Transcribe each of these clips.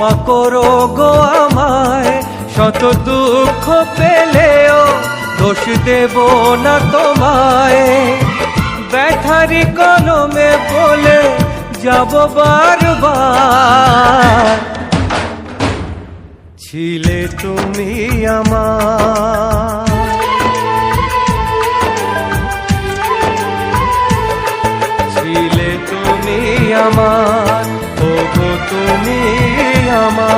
ক্ষমা করো গো আমায়, শত দুঃখ পেলেও দোষ দেব না তোমায়। ব্যথারি কলমে বলে যাব বারবার, ছিলে তুমি আমার। ছিলে তুমি আমার, ওগো তুমি আমার।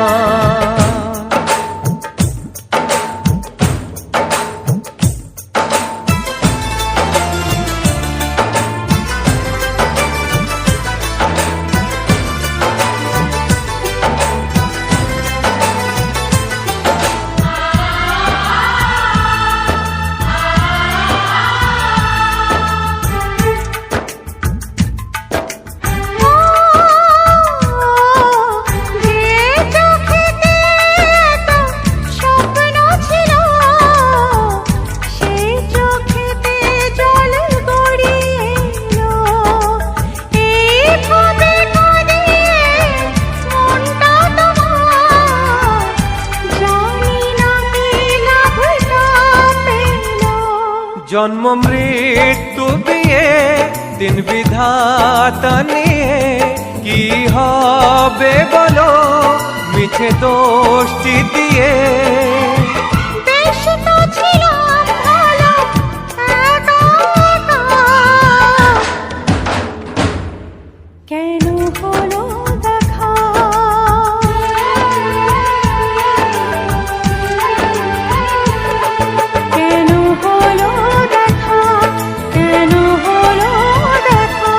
জন্ম মৃত্যু বিয়ে দিন বিধাতা নিয়ে, কি হবে বলো মিছে দোষটি দিয়ে। বেশ তো ছিলাম ভালো একা একা, কেন হলো দেখা? কেন হলো দেখা? কেন হলো দেখা?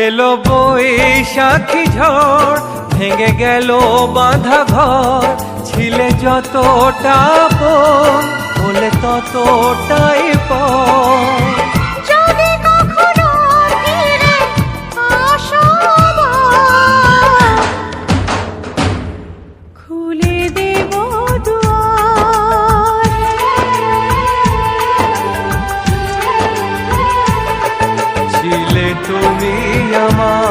এলো বৈশাখী ঝড়, ভেঙে গেল বাঁধা ঘর। ছিলে যতটা আপন, বলে ততটাই পর। যদি কখনো ফিরে আসো আবার, খুলে দেব দুয়ার। ছিলে তুমি আমার।